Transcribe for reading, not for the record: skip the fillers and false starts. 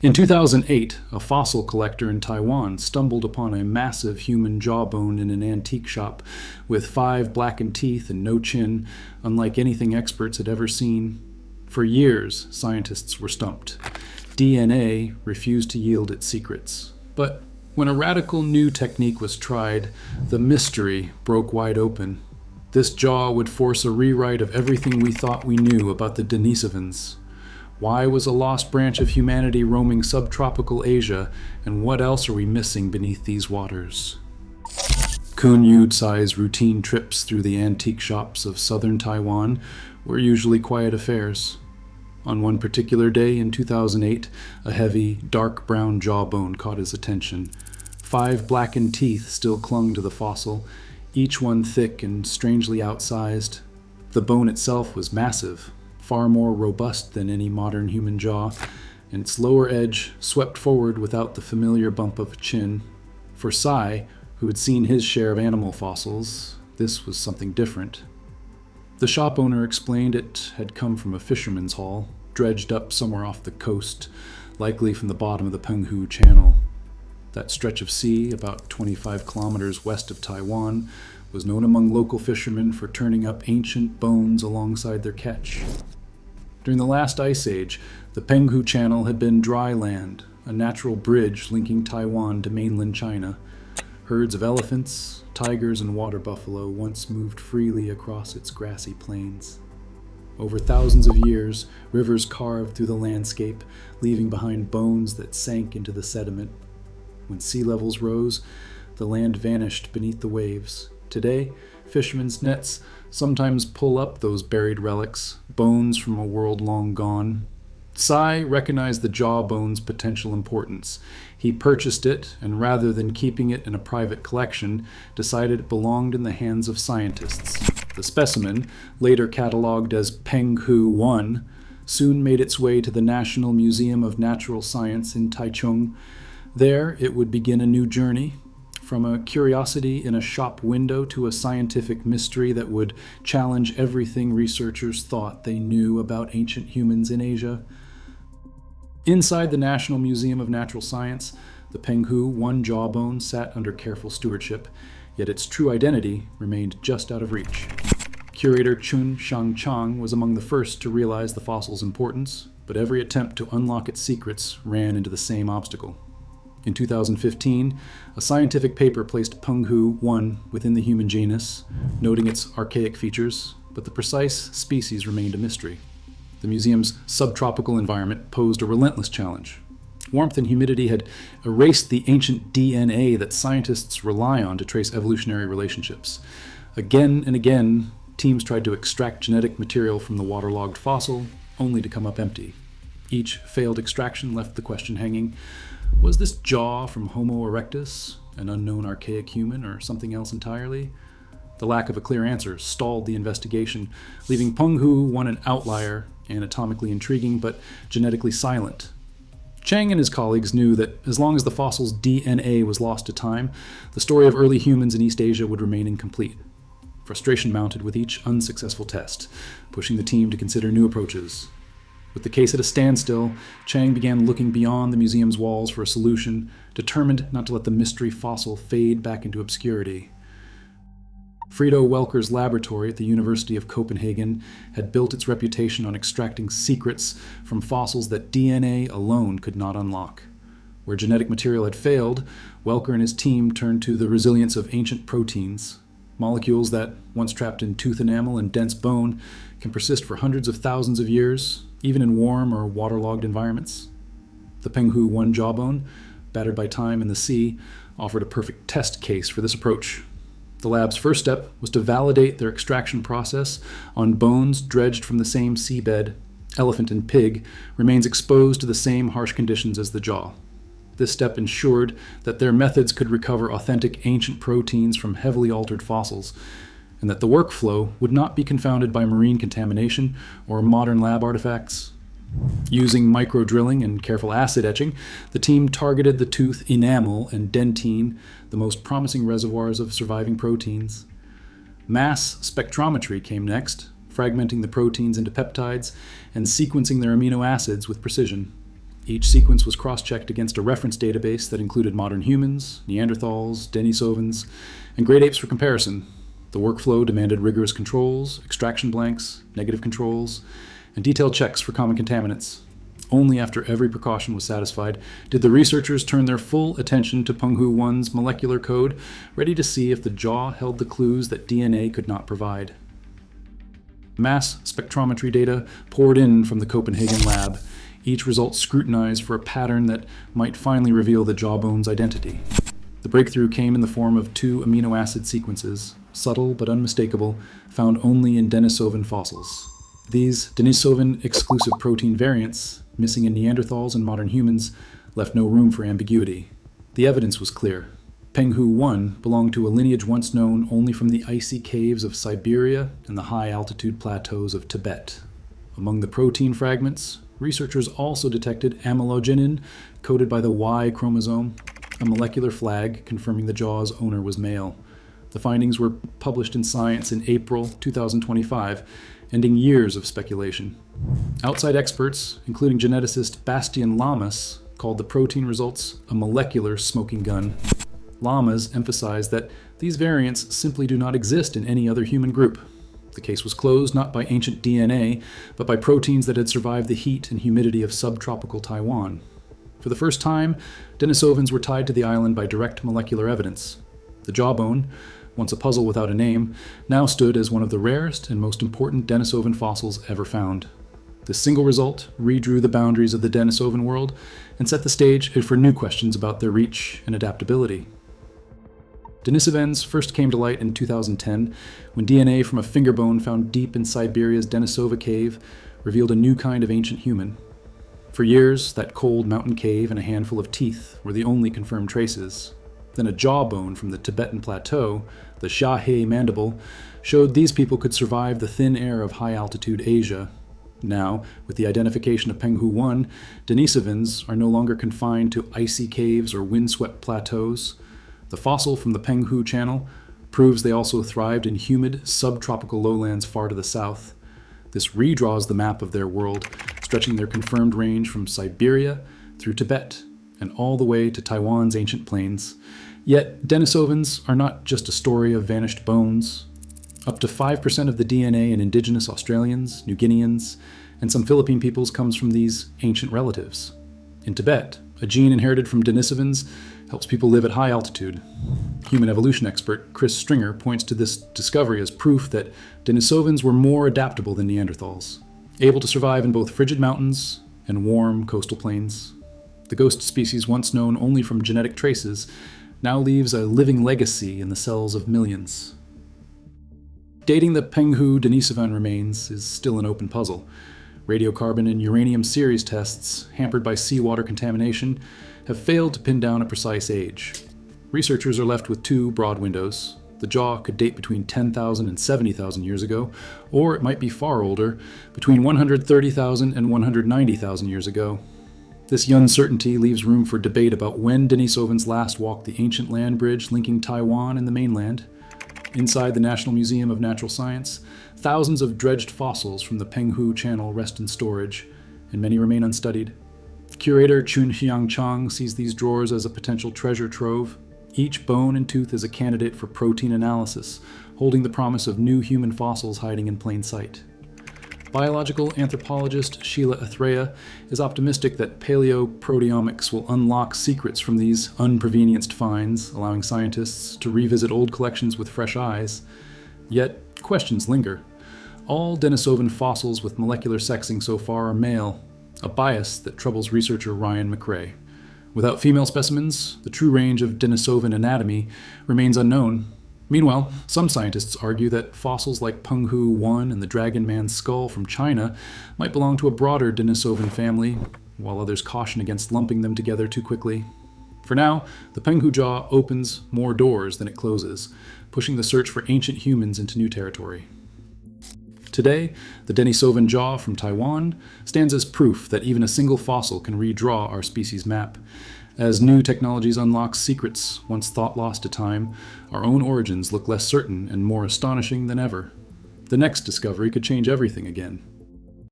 In 2008, a fossil collector in Taiwan stumbled upon a massive human jawbone in an antique shop with 5 blackened teeth and no chin, unlike anything experts had ever seen. For years, scientists were stumped. DNA refused to yield its secrets. But when a radical new technique was tried, the mystery broke wide open. This jaw would force a rewrite of everything we thought we knew about the Denisovans. Why was a lost branch of humanity roaming subtropical Asia, and what else are we missing beneath these waters? Kunyud-size routine trips through the antique shops of southern Taiwan were usually quiet affairs. On one particular day in 2008, a heavy, dark brown jawbone caught his attention. 5 blackened teeth still clung to the fossil, each one thick and strangely outsized. The bone itself was massive, far more robust than any modern human jaw, and its lower edge swept forward without the familiar bump of a chin. For Tsai, who had seen his share of animal fossils, this was something different. The shop owner explained it had come from a fisherman's haul, dredged up somewhere off the coast, likely from the bottom of the Penghu Channel. That stretch of sea, about 25 kilometers west of Taiwan, was known among local fishermen for turning up ancient bones alongside their catch. During the last ice age, the Penghu Channel had been dry land, a natural bridge linking Taiwan to mainland China. Herds of elephants, tigers, and water buffalo once moved freely across its grassy plains. Over thousands of years, rivers carved through the landscape, leaving behind bones that sank into the sediment. When sea levels rose, the land vanished beneath the waves. Today, fishermen's nets sometimes pull up those buried relics, bones from a world long gone. Tsai recognized the jawbone's potential importance. He purchased it, and rather than keeping it in a private collection, decided it belonged in the hands of scientists. The specimen, later catalogued as Penghu 1, soon made its way to the National Museum of Natural Science in Taichung. There, it would begin a new journey, from a curiosity in a shop window to a scientific mystery that would challenge everything researchers thought they knew about ancient humans in Asia. Inside the National Museum of Natural Science, the Penghu 1 jawbone sat under careful stewardship, yet its true identity remained just out of reach. Curator Chun Shangchang was among the first to realize the fossil's importance, but every attempt to unlock its secrets ran into the same obstacle. In 2015, a scientific paper placed Penghu 1 within the human genus, noting its archaic features, but the precise species remained a mystery. The museum's subtropical environment posed a relentless challenge. Warmth and humidity had erased the ancient DNA that scientists rely on to trace evolutionary relationships. Again and again, teams tried to extract genetic material from the waterlogged fossil, only to come up empty. Each failed extraction left the question hanging: was this jaw from Homo erectus, an unknown archaic human, or something else entirely? The lack of a clear answer stalled the investigation, leaving Penghu 1 an outlier, anatomically intriguing but genetically silent. Chang and his colleagues knew that as long as the fossil's DNA was lost to time, the story of early humans in East Asia would remain incomplete. Frustration mounted with each unsuccessful test, pushing the team to consider new approaches. With the case at a standstill, Chang began looking beyond the museum's walls for a solution, determined not to let the mystery fossil fade back into obscurity. Frido Welker's laboratory at the University of Copenhagen had built its reputation on extracting secrets from fossils that DNA alone could not unlock. Where genetic material had failed, Welker and his team turned to the resilience of ancient proteins, molecules that, once trapped in tooth enamel and dense bone, can persist for hundreds of thousands of years, even in warm or waterlogged environments. The Penghu 1 jawbone, battered by time and the sea, offered a perfect test case for this approach. The lab's first step was to validate their extraction process on bones dredged from the same seabed. Elephant and pig remains exposed to the same harsh conditions as the jaw. This step ensured that their methods could recover authentic ancient proteins from heavily altered fossils, and that the workflow would not be confounded by marine contamination or modern lab artifacts. Using micro-drilling and careful acid etching, the team targeted the tooth enamel and dentine, the most promising reservoirs of surviving proteins. Mass spectrometry came next, fragmenting the proteins into peptides and sequencing their amino acids with precision. Each sequence was cross-checked against a reference database that included modern humans, Neanderthals, Denisovans, and great apes for comparison. The workflow demanded rigorous controls, extraction blanks, negative controls, and detailed checks for common contaminants. Only after every precaution was satisfied did the researchers turn their full attention to Penghu 1's molecular code, ready to see if the jaw held the clues that DNA could not provide. Mass spectrometry data poured in from the Copenhagen lab, each result scrutinized for a pattern that might finally reveal the jawbone's identity. The breakthrough came in the form of 2 amino acid sequences, subtle but unmistakable, found only in Denisovan fossils. These Denisovan exclusive protein variants, missing in Neanderthals and modern humans, left no room for ambiguity. The evidence was clear. Penghu 1 belonged to a lineage once known only from the icy caves of Siberia and the high-altitude plateaus of Tibet. Among the protein fragments, researchers also detected amylogenin, coded by the Y chromosome, a molecular flag confirming the jaw's owner was male. The findings were published in Science in April 2025, ending years of speculation. Outside experts, including geneticist Bastian Lamas, called the protein results a molecular smoking gun. Lamas emphasized that these variants simply do not exist in any other human group. The case was closed not by ancient DNA, but by proteins that had survived the heat and humidity of subtropical Taiwan. For the first time, Denisovans were tied to the island by direct molecular evidence. The jawbone, once a puzzle without a name, now stood as one of the rarest and most important Denisovan fossils ever found. This single result redrew the boundaries of the Denisovan world and set the stage for new questions about their reach and adaptability. Denisovans first came to light in 2010 when DNA from a finger bone found deep in Siberia's Denisova cave revealed a new kind of ancient human. For years, that cold mountain cave and a handful of teeth were the only confirmed traces. Then a jawbone from the Tibetan plateau, the Shahe mandible, showed these people could survive the thin air of high-altitude Asia. Now, with the identification of Penghu 1, Denisovans are no longer confined to icy caves or windswept plateaus. The fossil from the Penghu Channel proves they also thrived in humid, subtropical lowlands far to the south. This redraws the map of their world, stretching their confirmed range from Siberia through Tibet and all the way to Taiwan's ancient plains. Yet, Denisovans are not just a story of vanished bones. Up to 5% of the DNA in indigenous Australians, New Guineans, and some Philippine peoples comes from these ancient relatives. In Tibet, a gene inherited from Denisovans helps people live at high altitude. Human evolution expert Chris Stringer points to this discovery as proof that Denisovans were more adaptable than Neanderthals, able to survive in both frigid mountains and warm coastal plains. The ghost species once known only from genetic traces now leaves a living legacy in the cells of millions. Dating the Penghu Denisovan remains is still an open puzzle. Radiocarbon and uranium series tests, hampered by seawater contamination, have failed to pin down a precise age. Researchers are left with 2 broad windows. The jaw could date between 10,000 and 70,000 years ago, or it might be far older, between 130,000 and 190,000 years ago. This uncertainty leaves room for debate about when Denisovans last walked the ancient land bridge linking Taiwan and the mainland. Inside the National Museum of Natural Science, thousands of dredged fossils from the Penghu Channel rest in storage, and many remain unstudied. Curator Chun-Hyang Chang sees these drawers as a potential treasure trove. Each bone and tooth is a candidate for protein analysis, holding the promise of new human fossils hiding in plain sight. Biological anthropologist Sheila Athreya is optimistic that paleoproteomics will unlock secrets from these unprovenienced finds, allowing scientists to revisit old collections with fresh eyes. Yet, questions linger. All Denisovan fossils with molecular sexing so far are male, a bias that troubles researcher Ryan McRae. Without female specimens, the true range of Denisovan anatomy remains unknown. Meanwhile, some scientists argue that fossils like Penghu 1 and the Dragon Man's skull from China might belong to a broader Denisovan family, while others caution against lumping them together too quickly. For now, the Penghu jaw opens more doors than it closes, pushing the search for ancient humans into new territory. Today, the Denisovan jaw from Taiwan stands as proof that even a single fossil can redraw our species map. As new technologies unlock secrets once thought lost to time, our own origins look less certain and more astonishing than ever. The next discovery could change everything again.